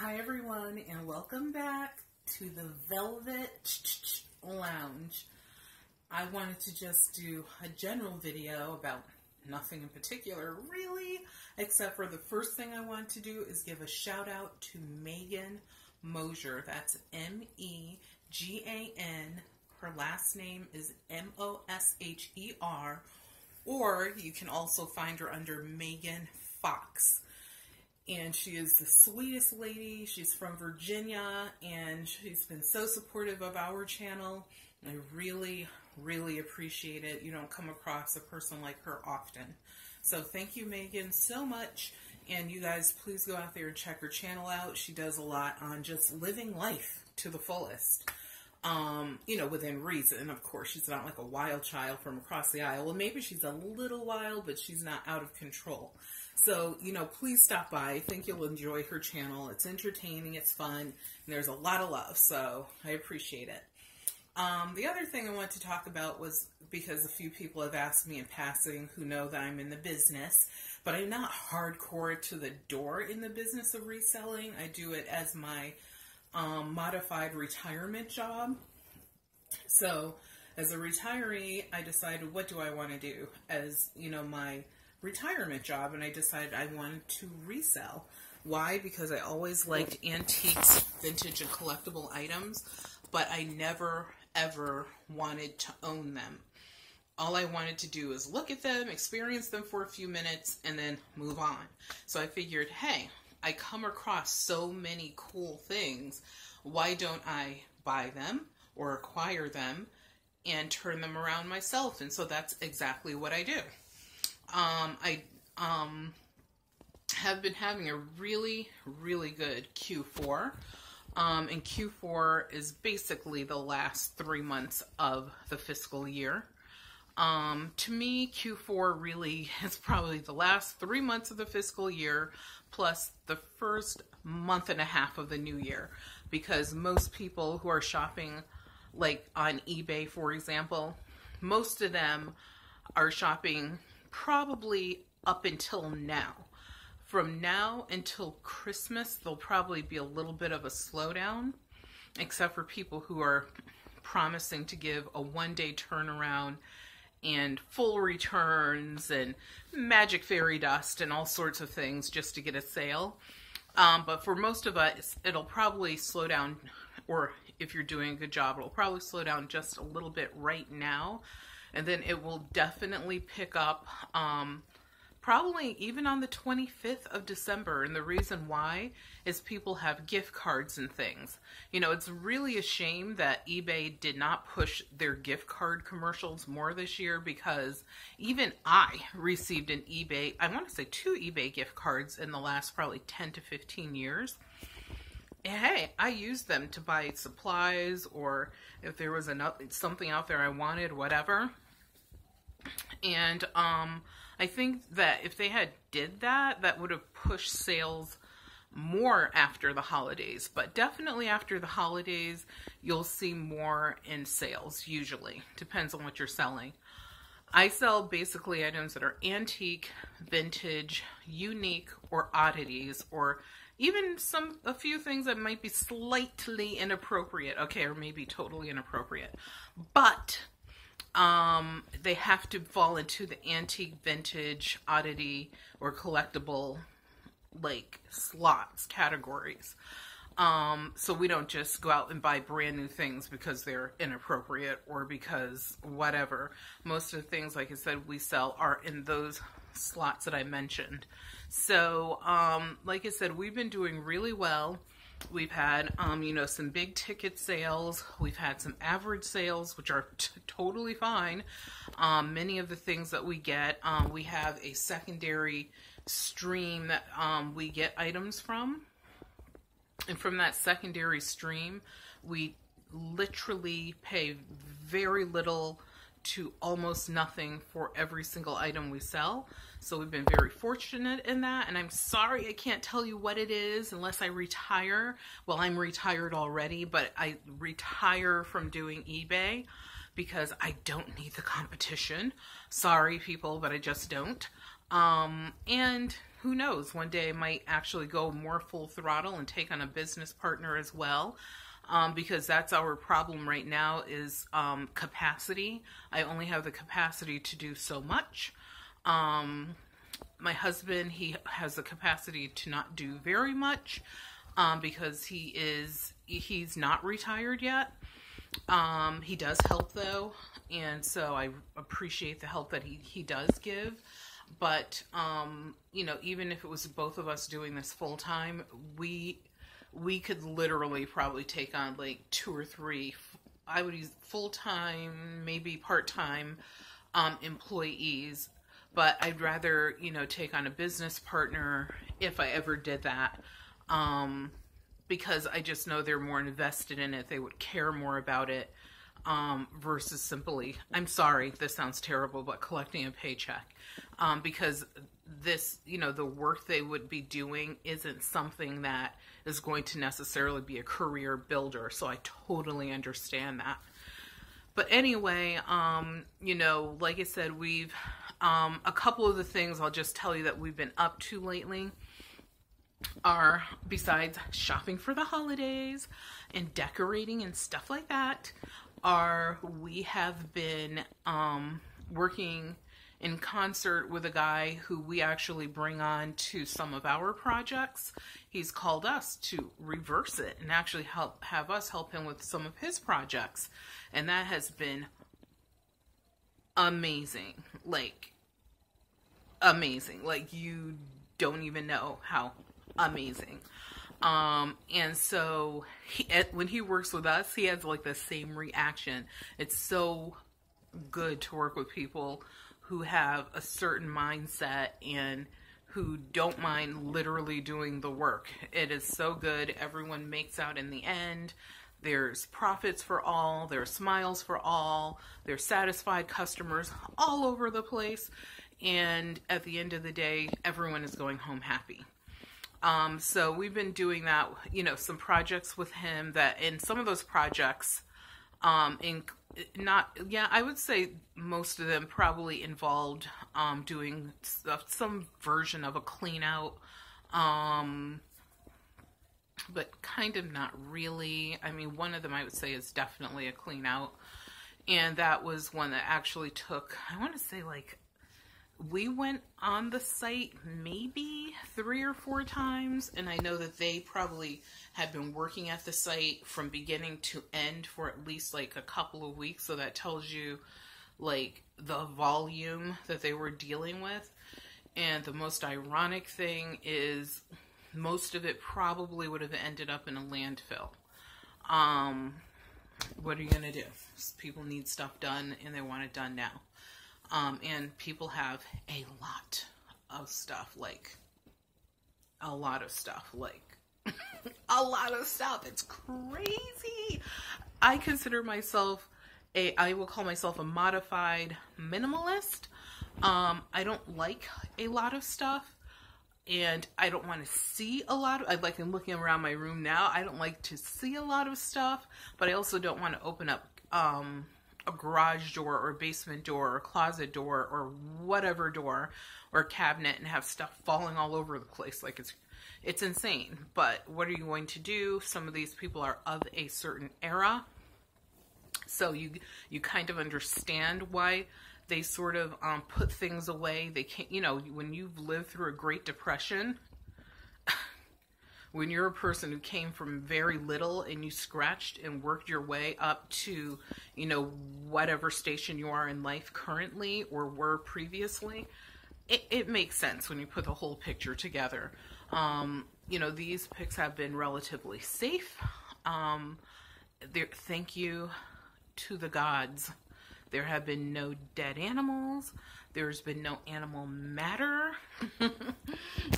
Hi everyone, and welcome back to the Velvet Lounge. I wanted to just do a general video about nothing in particular, really, except for the first thing I want to do is give a shout out to Megan Mosher. That's M-E-G-A-N. Her last name is M-O-S-H-E-R, or you can also find her under Megan Fox. And she is the sweetest lady. She's from Virginia, and she's been so supportive of our channel. I really, really appreciate it. You don't come across a person like her often. So thank you, Megan, so much. And you guys, please go out there and check her channel out. She does a lot on just living life to the fullest. You know, within reason, of course. She's not like a wild child from across the aisle. Well, maybe she's a little wild, but she's not out of control. So, you know, please stop by. I think you'll enjoy her channel. It's entertaining, it's fun, and there's a lot of love, so I appreciate it. The other thing I want to talk about was because a few people have asked me in passing who know that I'm in the business, but I'm not hardcore to the door in the business of reselling. I do it as my modified retirement job. So as a retiree, I decided, what do I want to do as, you know, my retirement job, and I decided I wanted to resell. Why? Because I always liked antiques, vintage, and collectible items, but I never, ever wanted to own them. All I wanted to do is look at them, experience them for a few minutes, and then move on. So I figured, hey, I come across so many cool things. Why don't I buy them or acquire them and turn them around myself? And so that's exactly what I do. I have been having a really, really good Q4. And Q4 is basically the last 3 months of the fiscal year. To me, Q4 really is probably the last 3 months of the fiscal year plus the first month and a half of the new year, because most people who are shopping like on eBay, for example, most of them are shopping probably up until now. From now until Christmas, there'll probably be a little bit of a slowdown, except for people who are promising to give a one-day turnaround and full returns and magic fairy dust and all sorts of things just to get a sale. But for most of us, it'll probably slow down, or if you're doing a good job, it'll probably slow down just a little bit right now. And then it will definitely pick up probably even on the 25th of December. And the reason why is people have gift cards and things. You know, it's really a shame that eBay did not push their gift card commercials more this year, because even I received an eBay, I want to say 2 eBay gift cards in the last probably 10 to 15 years. Hey, I used them to buy supplies, or if there was something out there I wanted, whatever. And I think that if they had did that, that would have pushed sales more after the holidays. But definitely after the holidays, you'll see more in sales, usually. Depends on what you're selling. I sell basically items that are antique, vintage, unique, or oddities, or even a few things that might be slightly inappropriate. Okay, or maybe totally inappropriate. But they have to fall into the antique, vintage, oddity, or collectible, like, slots categories. So we don't just go out and buy brand new things because they're inappropriate or because whatever. Most of the things, like I said, we sell are in those slots that I mentioned. So, like I said, we've been doing really well. We've had, you know, some big ticket sales. We've had some average sales, which are totally fine. Many of the things that we get, we have a secondary stream that we get items from. And from that secondary stream, we literally pay very little to almost nothing for every single item we sell. So we've been very fortunate in that, and I'm sorry I can't tell you what it is unless I retire. Well, I'm retired already, but I retire from doing eBay because I don't need the competition. Sorry, people, but I just don't. And who knows, one day I might actually go more full throttle and take on a business partner as well. Because that's our problem right now is capacity. I only have the capacity to do so much. My husband, he has the capacity to not do very much because he's not retired yet. He does help though, and so I appreciate the help that he does give. But you know, even if it was both of us doing this full time, we could literally probably take on like 2 or 3, I would use full-time, maybe part-time employees. But I'd rather, you know, take on a business partner if I ever did that, because I just know they're more invested in it. They would care more about it versus simply, I'm sorry, this sounds terrible, but collecting a paycheck. Because this, you know, the work they would be doing isn't something that is going to necessarily be a career builder. So I totally understand that. But anyway, you know, like I said, we've, a couple of the things I'll just tell you that we've been up to lately are, besides shopping for the holidays and decorating and stuff like that, we have been working in concert with a guy who we actually bring on to some of our projects. He's called us to reverse it and actually have us help him with some of his projects. And that has been amazing. Like, amazing. Like, you don't even know how amazing. And so when he works with us, he has like the same reaction. It's so good to work with people who have a certain mindset and who don't mind literally doing the work. It is so good. Everyone makes out in the end. There's profits for all. There's smiles for all. There's satisfied customers all over the place. And at the end of the day, everyone is going home happy. So we've been doing that, you know, some projects with him that in some of those projects, I would say most of them probably involved doing some version of a clean out, but kind of not really. I mean, one of them I would say is definitely a clean out, and that was one that actually took, I want to say, like, we went on the site maybe 3 or 4 times, and I know that they probably had been working at the site from beginning to end for at least like a couple of weeks, so that tells you like the volume that they were dealing with. And the most ironic thing is most of it probably would have ended up in a landfill. What are you gonna do? People need stuff done and they want it done now. And people have a lot of stuff, like a lot of stuff. It's crazy. I consider myself I will call myself a modified minimalist. I don't like a lot of stuff, and I don't want to see a lot of, like, I'm looking around my room now, I don't like to see a lot of stuff, but I also don't want to open up, a garage door or basement door or closet door or whatever door or cabinet and have stuff falling all over the place. Like, it's insane. But what are you going to do? Some of these people are of a certain era, so you kind of understand why they sort of put things away. They can't, you know, when you've lived through a Great Depression, when you're a person who came from very little and you scratched and worked your way up to, you know, whatever station you are in life currently or were previously, it makes sense when you put the whole picture together. You know, these picks have been relatively safe. Thank you to the gods. There have been no dead animals. There's been no animal matter.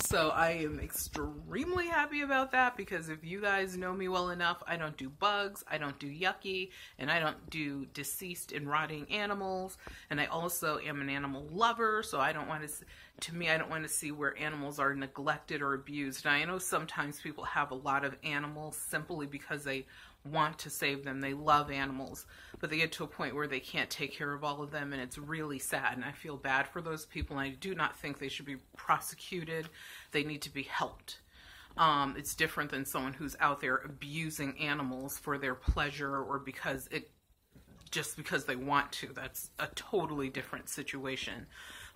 So I am extremely happy about that, because if you guys know me well enough, I don't do bugs, I don't do yucky, and I don't do deceased and rotting animals. And I also am an animal lover, so I don't want to, I don't want to see where animals are neglected or abused. And I know sometimes people have a lot of animals simply because they want to save them. They love animals, but they get to a point where they can't take care of all of them, and it's really sad, and I feel bad for those people, and I do not think they should be prosecuted. They need to be helped. It's different than someone who's out there abusing animals for their pleasure or just because they want to. That's a totally different situation.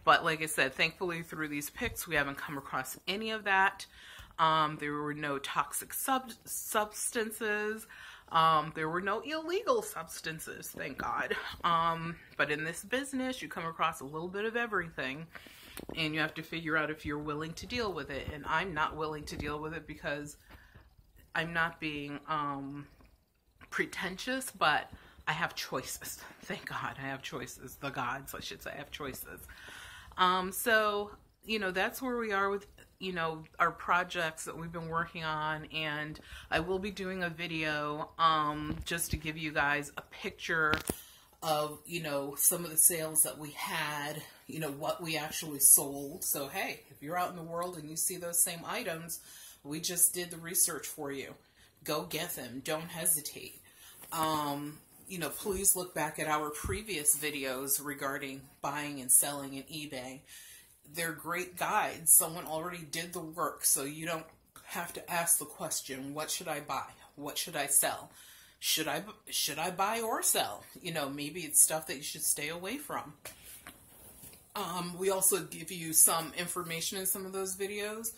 But like I said, thankfully through these pics, we haven't come across any of that. There were no toxic substances. There were no illegal substances, thank God. But in this business, you come across a little bit of everything, and you have to figure out if you're willing to deal with it. And I'm not willing to deal with it because I'm not being pretentious, but I have choices. Thank God I have choices. The gods, I should say, have choices. So, you know, that's where we are with, you know, our projects that we've been working on. And I will be doing a video just to give you guys a picture of, you know, some of the sales that we had, you know, what we actually sold. So, hey, if you're out in the world and you see those same items, we just did the research for you. Go get them. Don't hesitate. You know, please look back at our previous videos regarding buying and selling in eBay. They're great guides. Someone already did the work, so you don't have to ask the question, what should I buy? What should I sell? Should I buy or sell? You know, maybe it's stuff that you should stay away from. We also give you some information in some of those videos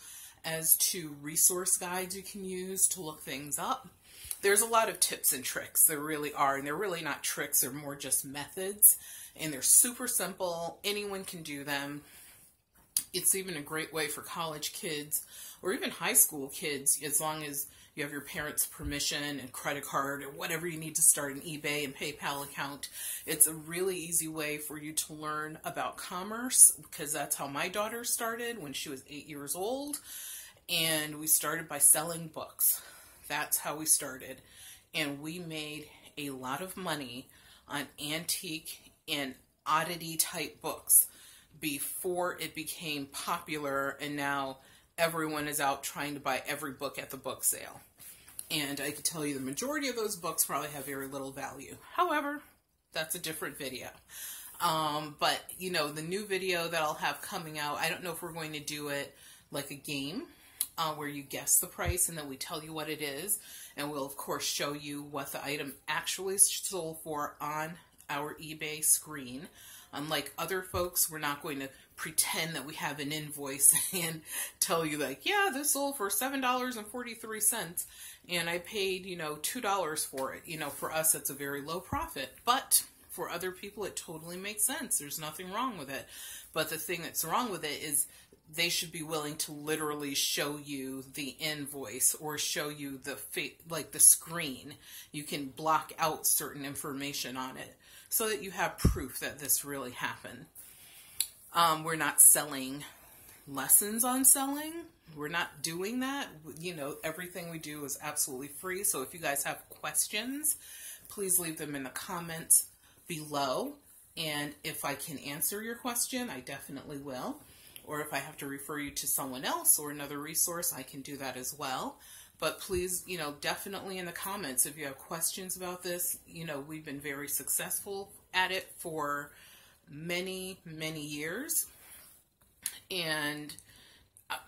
as to resource guides you can use to look things up. There's a lot of tips and tricks. There really are, and they're really not tricks. They're more just methods, and they're super simple. Anyone can do them. It's even a great way for college kids or even high school kids, as long as you have your parents' permission and credit card or whatever you need to start an eBay and PayPal account. It's a really easy way for you to learn about commerce, because that's how my daughter started when she was 8 years old. And we started by selling books. That's how we started. And we made a lot of money on antique and oddity type books before it became popular, and now everyone is out trying to buy every book at the book sale. And I can tell you the majority of those books probably have very little value. However, that's a different video. But, you know, the new video that I'll have coming out, I don't know if we're going to do it like a game where you guess the price and then we tell you what it is. And we'll, of course, show you what the item actually sold for on our eBay screen. Unlike other folks, we're not going to pretend that we have an invoice and tell you like, yeah, this sold for $7.43 and I paid, you know, $2 for it. You know, for us, it's a very low profit, but for other people, it totally makes sense. There's nothing wrong with it. But the thing that's wrong with it is they should be willing to literally show you the invoice or show you the the screen. You can block out certain information on it so that you have proof that this really happened. We're not selling lessons on selling. We're not doing that. You know, everything we do is absolutely free. So if you guys have questions, please leave them in the comments below. And if I can answer your question, I definitely will. Or if I have to refer you to someone else or another resource, I can do that as well. But please, you know, definitely in the comments, if you have questions about this. You know, we've been very successful at it for many, many years. And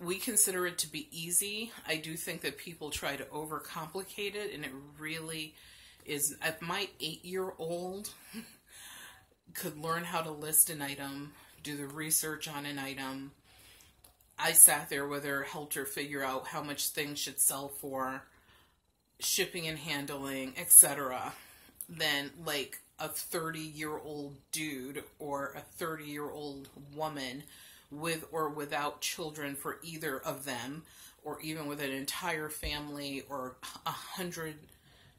we consider it to be easy. I do think that people try to overcomplicate it, and it really is. My 8-year-old could learn how to list an item, do the research on an item. I sat there with her, helped her figure out how much things should sell for, shipping and handling, etc. Then, like a 30-year-old dude or a 30-year-old woman with or without children for either of them, or even with an entire family or 100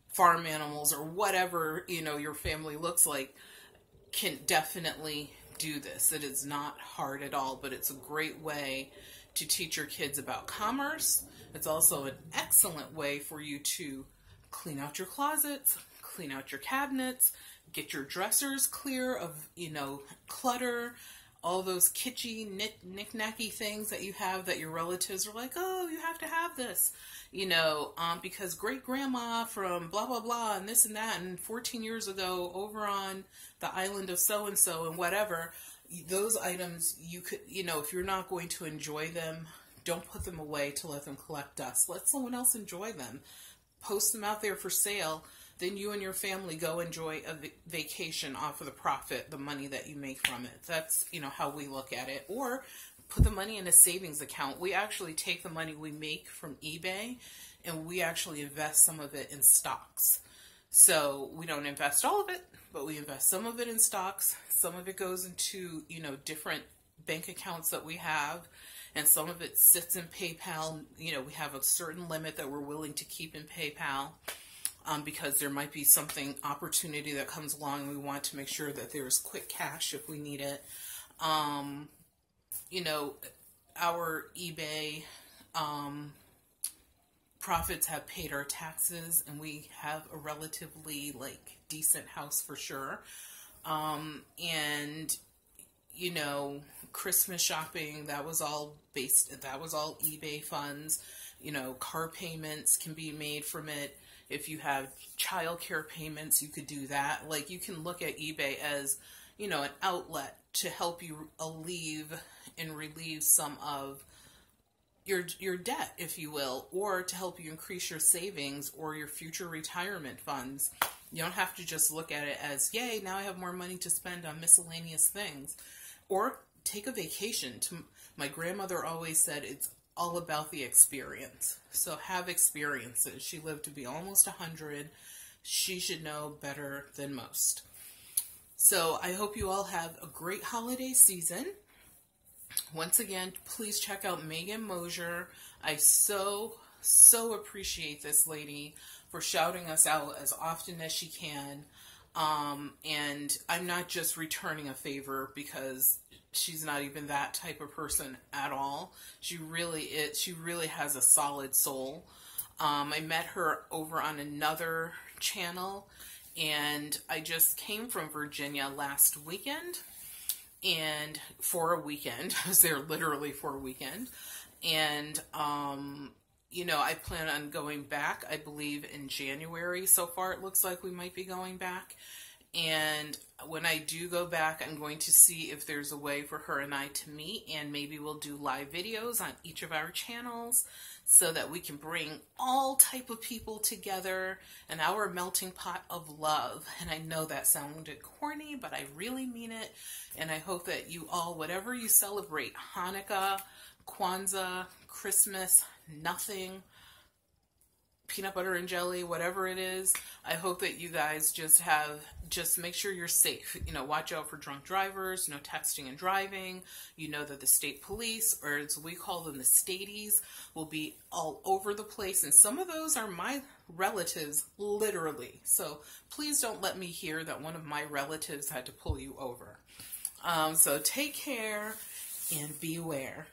farm animals or whatever, you know, your family looks like, can definitely do this. It is not hard at all, but it's a great way to teach your kids about commerce. It's also an excellent way for you to clean out your closets, clean out your cabinets, get your dressers clear of, you know, clutter, all those kitschy, knick-knacky things that you have that your relatives are like, oh, you have to have this, you know, because great-grandma from blah, blah, blah, and this and that, and 14 years ago over on the island of so-and-so and whatever, those items, you could, you know, if you're not going to enjoy them, don't put them away to let them collect dust. Let someone else enjoy them. Post them out there for sale. Then you and your family go enjoy a vacation off of the profit, the money that you make from it. That's, you know, how we look at it. Or put the money in a savings account. We actually take the money we make from eBay and we actually invest some of it in stocks. So we don't invest all of it, but we invest some of it in stocks. Some of it goes into, you know, different bank accounts that we have. And some of it sits in PayPal. You know, we have a certain limit that we're willing to keep in PayPal because there might be something, opportunity that comes along and we want to make sure that there's quick cash if we need it. You know, our eBay profits have paid our taxes and we have a relatively, like, decent house for sure. And, you know, Christmas shopping, that was all eBay funds. You know, car payments can be made from it. If you have childcare payments, you could do that. Like, you can look at eBay as, you know, an outlet to help you relieve some of your debt, if you will, or to help you increase your savings or your future retirement funds. You don't have to just look at it as, yay, now I have more money to spend on miscellaneous things. Or take a vacation. My grandmother always said it's all about the experience. So have experiences. She lived to be almost 100. She should know better than most. So I hope you all have a great holiday season. Once again, please check out Megan Mosher. I so appreciate this lady for shouting us out as often as she can. And I'm not just returning a favor because she's not even that type of person at all. She really has a solid soul. I met her over on another channel, and I just came from Virginia last weekend, and for a weekend. I was there literally for a weekend. And, you know, I plan on going back, I believe, in January. So far, it looks like we might be going back. And when I do go back, I'm going to see if there's a way for her and I to meet, and maybe we'll do live videos on each of our channels so that we can bring all type of people together in our melting pot of love. And I know that sounded corny, but I really mean it. And I hope that you all, whatever you celebrate, Hanukkah, Kwanzaa, Christmas, nothing, peanut butter and jelly, whatever it is, I hope that you guys just make sure you're safe. You know, watch out for drunk drivers, no texting and driving. You know that the state police, or as we call them, the staties, will be all over the place. And some of those are my relatives, literally. So please don't let me hear that one of my relatives had to pull you over. So take care and beware.